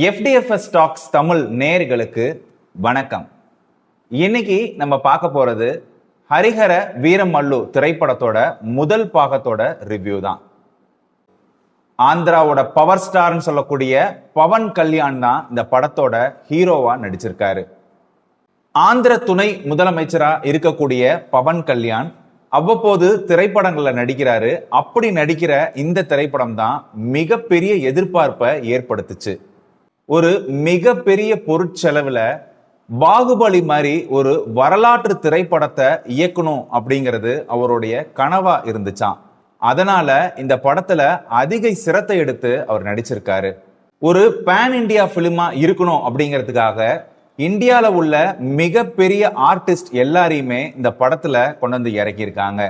FDFS tax Tamil நேயர்களுக்கு வணக்கம். இன்னைக்கு நம்ம பார்க்க போறது ஹரிஹர வீரமல்லு திரைப்படத்தோட முதல் பாகத்தோட ரிவ்யூ தான். ஆந்திராவோட பவர் ஸ்டார்னு சொல்லக்கூடிய பவன் கல்யாண் தான் இந்த படத்தோட ஹீரோவா நடிச்சிருக்காரு. ஆந்திர துணை முதலமைச்சரா இருக்கக்கூடிய பவன் கல்யாண் அவ்வப்போது திரைப்படங்கள்ல நடிக்கிறாரு. அப்படி நடிக்கிற இந்த திரைப்படம் தான் மிகப்பெரிய எதிர்பார்ப்பை ஏற்படுத்துச்சு. ஒரு மிகப்பெரிய பொருட்செலவுல பாகுபலி மாதிரி ஒரு வரலாற்று திரைப்படத்தை இயக்கணும் அப்படிங்கிறது அவருடைய கனவா இருந்துச்சாம். அதனால இந்த படத்துல அதிக சிரத்தை எடுத்து அவர் நடிச்சிருக்காரு. ஒரு பேன் இண்டியா பிலிமா இருக்கணும் அப்படிங்கிறதுக்காக இந்தியால உள்ள மிகப்பெரிய ஆர்டிஸ்ட் எல்லாரையுமே இந்த படத்துல கொண்டு வந்து இறக்கியிருக்காங்க.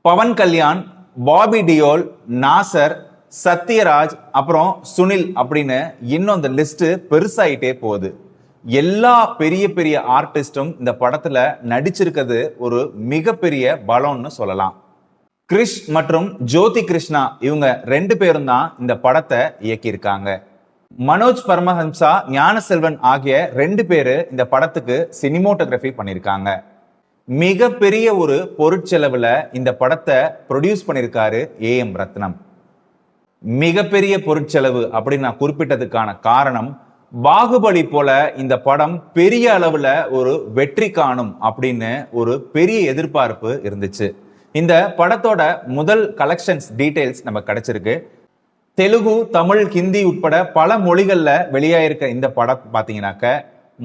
பவன் கல்யாண், பாபி டியோல், நாசர், சத்யராஜ், அப்புறம் சுனில் அப்படின்னு இன்னும் இந்த லிஸ்ட் பெருசாயிட்டே போகுது. எல்லா பெரிய பெரிய ஆர்டிஸ்டும் இந்த படத்துல நடிச்சிருக்கிறது ஒரு மிகப்பெரிய பலம்னு சொல்லலாம். கிரிஷ் மற்றும் ஜோதி கிருஷ்ணா இவங்க ரெண்டு பேரும் தான் இந்த படத்தை இயக்கியிருக்காங்க. மனோஜ் பரமஹம்சா, ஞானசெல்வன் ஆகிய ரெண்டு பேரு இந்த படத்துக்கு சினிமோட்டோகிராஃபி பண்ணியிருக்காங்க. மிகப்பெரிய ஒரு பொருட்செலவுல இந்த படத்தை ப்ரொடியூஸ் பண்ணியிருக்காரு AM ரத்னம். மிகப்பெரிய பொருட்செலவு அப்படின்னு நான் குறிப்பிட்டதுக்கான காரணம், பாகுபலி போல இந்த படம் பெரிய அளவுல ஒரு வெற்றி காணும் அப்படின்னு ஒரு பெரிய எதிர்பார்ப்பு இருந்துச்சு. இந்த படத்தோட முதல் கலெக்ஷன்ஸ் டீடைல்ஸ் நம்ம கிடைச்சிருக்கு. தெலுங்கு, தமிழ், ஹிந்தி உட்பட பல மொழிகள்ல வெளியாயிருக்க இந்த படம் பாத்தீங்கன்னாக்க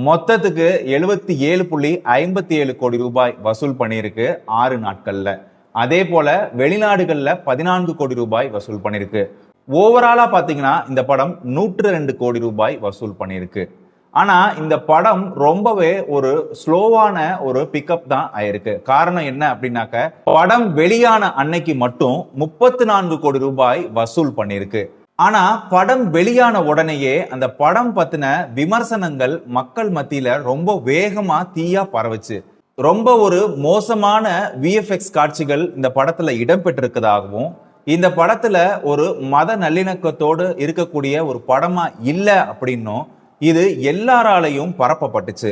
மொத்தத்துக்கு 77.57 கோடி ரூபாய் வசூல் பண்ணியிருக்கு 6 நாட்கள்ல. அதே போல வெளிநாடுகள்ல 14 கோடி ரூபாய் வசூல் பண்ணிருக்கு. ஓவராலா பாத்தீங்கன்னா இந்த படம் 102 கோடி ரூபாய் வசூல் பண்ணிருக்கு. ஆனா இந்த படம் ரொம்பவே ஒரு ஸ்லோவான ஒரு பிக்கப் தான் ஆயிருக்கு. காரணம் என்ன அப்படின்னாக்க, படம் வெளியான அன்னைக்கு மட்டும் 34 கோடி ரூபாய் வசூல் பண்ணிருக்கு. ஆனா படம் வெளியான உடனேயே அந்த படம் பத்தின விமர்சனங்கள் மக்கள் மத்தியில ரொம்ப வேகமா தீயா பரவுச்சு. ரொம்ப ஒரு மோசமான VFX காட்சிகள் இந்த படத்துல இடம்பெற்றிருக்கதாகவும், இந்த படத்துல ஒரு மத நல்லிணக்கத்தோடு இருக்கக்கூடிய ஒரு படமா இல்ல அப்படின்னும் இது எல்லாராலையும் பரப்பப்பட்டுச்சு.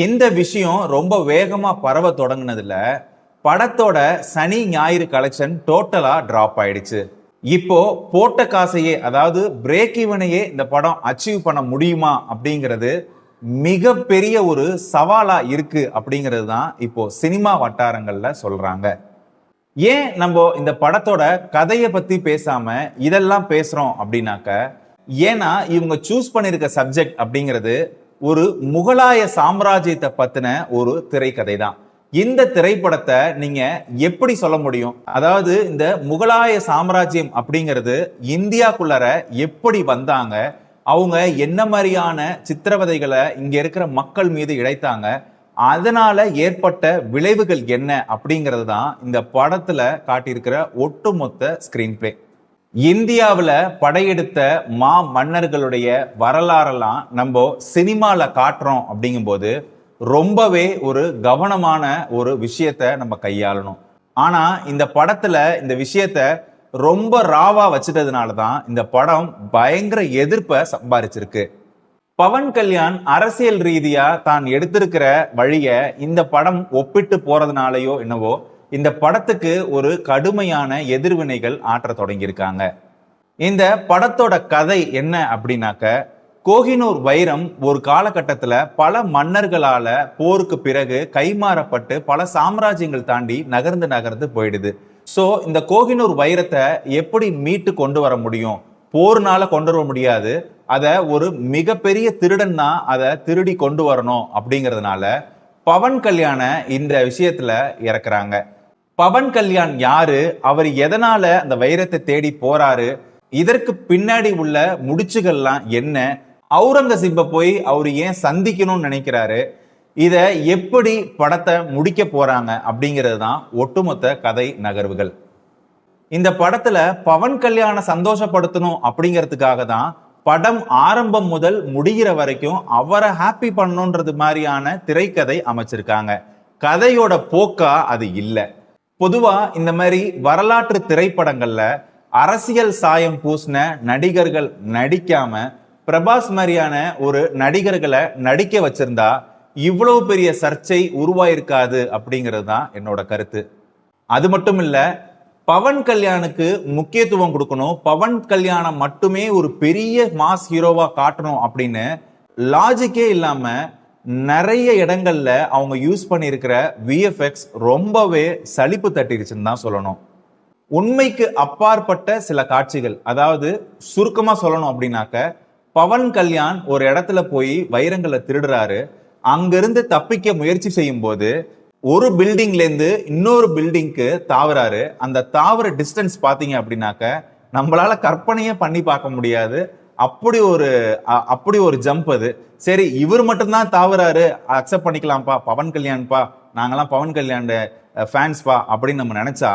இந்த விஷயம் ரொம்ப வேகமா பரவ தொடங்கினதுல படத்தோட சனி ஞாயிறு கலெக்ஷன் டோட்டலா டிராப் ஆயிடுச்சு. இப்போ போட்ட காசையே, அதாவது பிரேக் ஈவனையே இந்த படம் அச்சீவ் பண்ண முடியுமா அப்படிங்கிறது மிகப்பெரிய ஒரு சவாலா இருக்கு அப்படிங்கிறது தான் இப்போ சினிமா வட்டாரங்கள்ல சொல்றாங்க. ஏன் நம்ம இந்த படத்தோட கதையை பத்தி பேசாம இதெல்லாம் பேசுறோம் அப்படின்னாக்க, ஏன்னா இவங்க சூஸ் பண்ணிருக்க சப்ஜெக்ட் அப்படிங்கிறது ஒரு முகலாய சாம்ராஜ்யத்தை பத்தின ஒரு திரைக்கதை தான். இந்த திரைப்படத்தை நீங்க எப்படி சொல்ல முடியும்? அதாவது இந்த முகலாய சாம்ராஜ்யம் அப்படிங்கிறது இந்தியாக்குள்ளார எப்படி வந்தாங்க, அவங்க என்ன மாதிரியான சித்திரவதைகளை இங்க இருக்கிற மக்கள் மீது இழைத்தாங்க, அதனால ஏற்பட்ட விளைவுகள் என்ன அப்படிங்கிறது தான் இந்த படத்துல காட்டியிருக்கிற ஒட்டுமொத்த ஸ்கிரீன் பிளே. இந்தியாவில் படையெடுத்த மன்னர்களுடைய வரலாறெல்லாம் நம்ம சினிமால காட்டுறோம் அப்படிங்கும்போது ரொம்பவே ஒரு கவனமான ஒரு விஷயத்த நம்ம கையாளணும். ஆனா இந்த படத்துல இந்த விஷயத்த ரொம்ப ராவா வச்சிட்டதுனாலதான் இந்த படம் பயங்கர எதிர்ப்பை சம்பாரிச்சிருக்கு. பவன் கல்யாண் அரசியல் ரீதியா தான் எடுத்திருக்கிற வழிய இந்த படம் ஒப்பிட்டு போறதுனாலயோ என்னவோ இந்த படத்துக்கு ஒரு கடுமையான எதிர்வினைகள் ஆற்ற தொடங்கியிருக்காங்க. இந்த படத்தோட கதை என்ன அப்படின்னாக்க, கோஹினூர் வைரம் ஒரு காலகட்டத்துல பல மன்னர்களால போருக்கு பிறகு கைமாறப்பட்டு பல சாம்ராஜ்யங்கள் தாண்டி நகர்ந்து போயிடுது. சோ இந்த கோஹினூர் வைரத்தை எப்படி மீட்டு கொண்டு வர முடியும்? போர்னால கொண்டு வர முடியாது. அத ஒரு மிகப்பெரிய திருடன் தான் அதை திருடி கொண்டு வரணும் அப்படிங்கிறதுனால பவன் கல்யாண இந்த விஷயத்துல இறக்குறாங்க. பவன் கல்யாண் யாரு, அவர் எதனால அந்த வைரத்தை தேடி போறாரு, இதற்கு பின்னாடி உள்ள முடிச்சுகள்லாம் என்ன, அவுரங்கசீப்பை போய் அவரு ஏன் சந்திக்கணும்னு நினைக்கிறாரு, இத எப்படி படத்தை முடிக்க போறாங்க அப்படிங்கிறது தான் ஒட்டுமொத்த கதை நகர்வுகள். இந்த படத்துல பவன் கல்யாண சந்தோஷப்படுத்தணும் அப்படிங்கிறதுக்காக தான் படம் ஆரம்பம் முதல் முடிகிற வரைக்கும் அவரை ஹாப்பி பண்ணணுன்றது மாதிரியான திரைக்கதை அமைச்சிருக்காங்க. கதையோட போக்கா அது இல்லை. பொதுவா இந்த மாதிரி வரலாற்று திரைப்படங்கள்ல அரசியல் சாயம் பூசின நடிகர்கள் நடிக்காம பிரபாஸ் மாதிரியான ஒரு நடிகர்களை நடிக்க வச்சிருந்தா இவ்வளவு பெரிய சர்ச்சை உருவாயிருக்காது அப்படிங்கிறது தான் என்னோட கருத்து. அது மட்டும் இல்ல, பவன் கல்யாணுக்கு முக்கியத்துவம் கொடுக்கணும், பவன் கல்யாணம் மட்டுமே ஒரு பெரிய மாஸ் ஹீரோவா காட்டணும் அப்படின்னு லாஜிக்கே இல்லாம நிறைய இடங்கள்ல அவங்க யூஸ் பண்ணியிருக்கிற விஎஃப்எக்ஸ் ரொம்பவே சலிப்பு தட்டிருச்சுன்னு தான் சொல்லணும். உண்மைக்கு அப்பாற்பட்ட சில காட்சிகள், அதாவது சுருக்கமா சொல்லணும் அப்படின்னாக்க, பவன் கல்யாண் ஒரு இடத்துல போய் வைரங்களை திருடுறாரு. அங்கிருந்து தப்பிக்க முயற்சி செய்யும் போது ஒரு பில்டிங்ல இருந்து இன்னொரு பில்டிங்க்கு தாவறாரு. அந்த தாவர டிஸ்டன்ஸ் பாத்தீங்க அப்படின்னாக்க நம்மளால கற்பனையே பண்ணி பார்க்க முடியாது. அப்படி ஒரு ஜம்ப் அது. சரி, இவர் மட்டும்தான் தாவறாரு, அக்செப்ட் பண்ணிக்கலாம்ப்பா, பவன் கல்யாண்பா, நாங்கெல்லாம் பவன் கல்யாண் ஃபேன்ஸ்பா அப்படின்னு நம்ம நினைச்சா,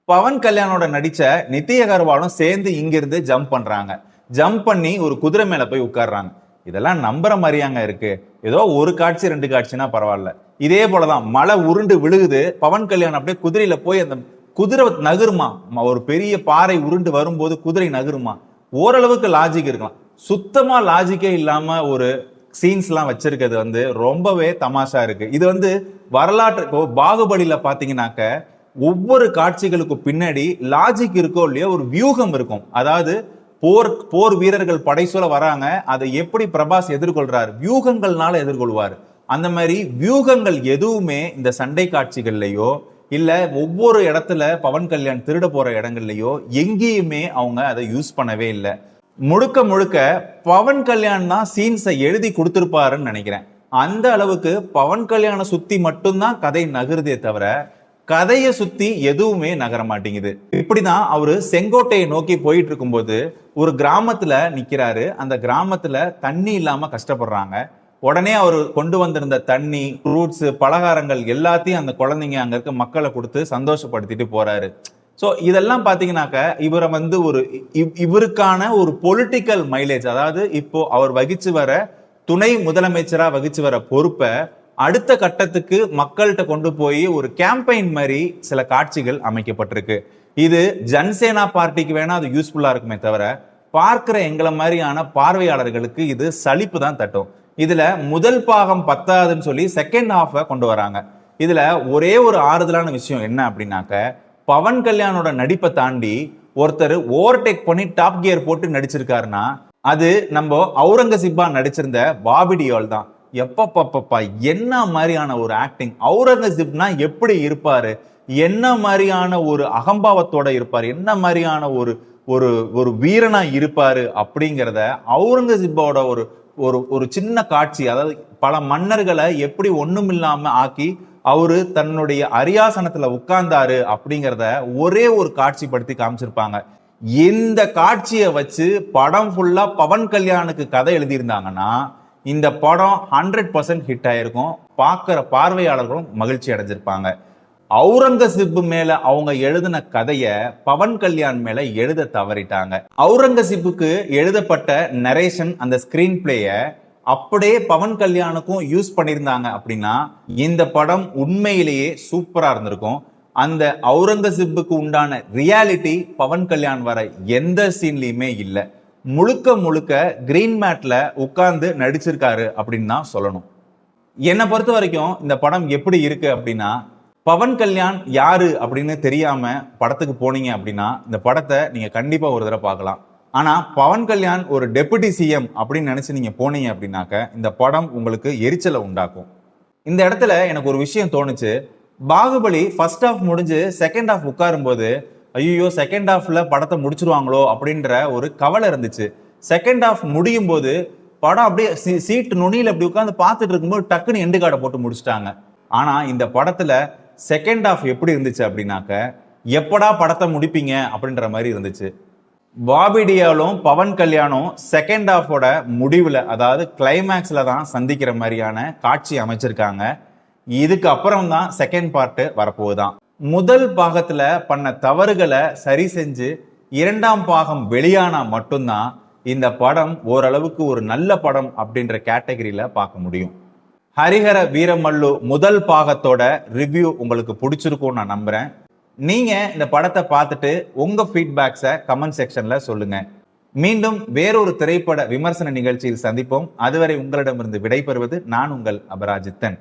பவன் கல்யாணோட நடிச்ச நித்தி அகர்வாலும் சேர்ந்து இங்கிருந்து ஜம்ப் பண்றாங்க. ஜம்ப் பண்ணி ஒரு குதிரை மேல போய் உட்கார்றாங்க. இதெல்லாம் நம்புற மாதிரியாங்க இருக்கு? ஏதோ ஒரு காட்சி 2 காட்சினா பரவாயில்ல. இதே போலதான் மழை உருண்டு விழுகுது, பவன் கல்யாண் அப்படியே குதிரையில போய் அந்த குதிரை நகருமா, ஒரு பெரிய பாறை உருண்டு வரும்போது குதிரை நகருமா, ஓரளவுக்கு லாஜிக் இருக்கலாம். சுத்தமா லாஜிக்கே இல்லாம ஒரு சீன்ஸ் எல்லாம் வச்சிருக்கிறது ரொம்பவே தமாஷா இருக்கு. இது வரலாற்று பாகுபலியில பாத்தீங்கன்னாக்க ஒவ்வொரு காட்சிகளுக்கும் பின்னாடி லாஜிக் இருக்கோ இல்லையோ ஒரு வியூகம் இருக்கும். அதாவது போர் வீரர்கள் படைசூழ வராங்க, அதை எப்படி பிரபாஸ் எதிர்கொள்றாரு, வியூகங்கள்னால எதிர்கொள்வாரு. அந்த மாதிரி வியூகங்கள் எதுவுமே இந்த சண்டை காட்சிகள்லயோ இல்ல ஒவ்வொரு இடத்துல பவன் கல்யாண் திருட போற இடங்கள்லயோ எங்கேயுமே அவங்க அதை யூஸ் பண்ணவே இல்லை. முழுக்க முழுக்க பவன் கல்யாண் தான் சீன்ஸை எழுதி கொடுத்திருப்பாருன்னு நினைக்கிறேன். அந்த அளவுக்கு பவன் கல்யாண சுத்தி மட்டும்தான் கதை நகருதே தவிர கதையை சுத்தி எதுவுமே நகர மாட்டேங்குது. இப்படிதான் அவரு செங்கோட்டையை நோக்கி போயிட்டு இருக்கும்போது ஒரு கிராமத்துல நிக்கிறாரு. அந்த கிராமத்துல தண்ணி இல்லாம கஷ்டப்படுறாங்க. உடனே அவர் கொண்டு வந்திருந்த தண்ணி, ஃப்ரூட்ஸ், பலகாரங்கள் எல்லாத்தையும் அந்த குழந்தைங்க அங்க இருக்க மக்களை கொடுத்து சந்தோஷப்படுத்திட்டு போறாரு. சோ இதெல்லாம் பாத்தீங்கன்னாக்க இவரை இவருக்கான ஒரு பொலிட்டிக்கல் மைலேஜ், அதாவது இப்போ அவர் வகிச்சு வர துணை முதலமைச்சரா வகிச்சு வர பொறுப்பை அடுத்த கட்டத்துக்கு மக்கள்கிட்ட கொண்டு போய் ஒரு கேம்பெயின் மாதிரி சில காட்சிகள் அமைக்கப்பட்டிருக்கு. இது ஜன்சேனா பார்ட்டிக்கு வேணா அது யூஸ்ஃபுல்லா இருக்குமே தவிர பார்க்கிற எங்களை மாதிரியான பார்வையாளர்களுக்கு இது சலிப்பு தான் தட்டும். இதுல முதல் பாகம் பத்தாதுன்னு சொல்லி செகண்ட் ஹாஃப கொண்டு வராங்க. இதுல ஒரே ஒரு ஆறுதலான விஷயம் என்ன அப்படின்னாக்க, பவன் கல்யாணோட நடிப்பை தாண்டி ஒருத்தர் ஓவர்டேக் பண்ணி டாப் கியர் போட்டு நடிச்சிருக்காருன்னா அது நம்ம அவுரங்கசீப்பா நடிச்சிருந்த பாபி டியோல் தான். எப்பப்பப்பா என்ன மாதிரியான ஒரு ஆக்டிங்! அவுரங்கசீப்னா எப்படி இருப்பாரு, என்ன மாதிரியான ஒரு அகம்பாவத்தோட இருப்பாரு, என்ன மாதிரியான ஒரு வீரனா இருப்பாரு அப்படிங்கிறத அவுரங்கசீப்போட ஒரு சின்ன காட்சி, அதாவது பல மன்னர்களை எப்படி ஒண்ணுமில்லாம ஆக்கி அவரு தன்னுடைய அரியாசனத்துல உட்கார்ந்தாரு அப்படிங்கிறத ஒரே ஒரு காட்சிப்படுத்தி காமிச்சிருப்பாங்க. இந்த காட்சியை வச்சு படம் ஃபுல்லா பவன் கல்யாணுக்கு கதை எழுதியிருந்தாங்கன்னா இந்த படம் 100% ஹிட் ஆயிருக்கும். பார்க்கிற பார்வையாளர்களும் மகிழ்ச்சி அடைஞ்சிருப்பாங்க. அவுரங்கசீப் மேல அவங்க எழுதின கதைய பவன் கல்யாண் மேல எழுத தவறிட்டாங்க. அவுரங்கசீப்புக்கு எழுதப்பட்ட நரேஷன், அந்த ஸ்கிரீன் பிளேய அப்படியே பவன் கல்யாணுக்கும் யூஸ் பண்ணியிருந்தாங்க அப்படின்னா இந்த படம் உண்மையிலேயே சூப்பரா இருந்திருக்கும். அந்த அவுரங்கசீப்புக்கு உண்டான ரியாலிட்டி பவன் கல்யாண் வர எந்த சீன்லயுமே இல்லை. முழுக்க முழுக்க கிரீன் மேட்ல உட்கார்ந்து நடிச்சிருக்காரு அப்படின்னு தான் சொல்லணும். என்னை பொறுத்த வரைக்கும் இந்த படம் எப்படி இருக்கு அப்படின்னா, பவன் கல்யாண் யாரு அப்படின்னு தெரியாம படத்துக்கு போனீங்க அப்படின்னா இந்த படத்தை நீங்க கண்டிப்பா ஒரு தடவை பார்க்கலாம். ஆனா பவன் கல்யாண் ஒரு டெபுட்டி சிஎம் அப்படின்னு நினைச்சு நீங்க போனீங்க அப்படின்னாக்க இந்த படம் உங்களுக்கு எரிச்சலை உண்டாக்கும். இந்த இடத்துல எனக்கு ஒரு விஷயம் தோணுச்சு. பாகுபலி ஃபர்ஸ்ட் ஹாஃப் முடிஞ்சு செகண்ட் ஹாஃப் உட்காரும் போது ஐயோ செகண்ட் ஹாஃப்ல படத்தை முடிச்சிருவாங்களோ அப்படின்ற ஒரு கவலை இருந்துச்சு. செகண்ட் ஹாஃப் முடியும் போது படம் அப்படியே சீட்டு நுனியில அப்படி உட்காந்து பார்த்துட்டு இருக்கும்போது டக்குன்னு எண்டு கார்டை போட்டு முடிச்சிட்டாங்க. ஆனா இந்த படத்துல செகண்ட் ஹாஃப் எப்படி இருந்துச்சு அப்படின்னாக்க, எப்படா படத்தை முடிப்பீங்க அப்படின்ற மாதிரி இருந்துச்சு. பாபி டியோலும் பவன் கல்யாணும் செகண்ட் ஹாஃபோட முடிவுல, அதாவது கிளைமேக்ஸ்ல தான் சந்திக்கிற மாதிரியான காட்சி அமைச்சிருக்காங்க. இதுக்கு அப்புறம் தான் செகண்ட் பார்ட் வரப்போகுதான். முதல் பாகத்துல பண்ண தவறுகளை சரி செஞ்சு இரண்டாம் பாகம் வெளியானா மட்டும்தான் இந்த படம் ஓரளவுக்கு ஒரு நல்ல படம் அப்படின்ற கேட்டகரியில பார்க்க முடியும். ஹரிஹர வீரமல்லு முதல் பாகத்தோட ரிவ்யூ உங்களுக்கு பிடிச்சிருக்கும் நான் நம்புறேன். நீங்க இந்த படத்தை பார்த்துட்டு உங்க ஃபீட்பேக்ஸை கமெண்ட் செக்ஷன்ல சொல்லுங்க. மீண்டும் வேறொரு திரைப்பட விமர்சன நிகழ்ச்சியில் சந்திப்போம். அதுவரை உங்களிடமிருந்து விடைபெறுவது நான் உங்கள் அபராஜித்தன்.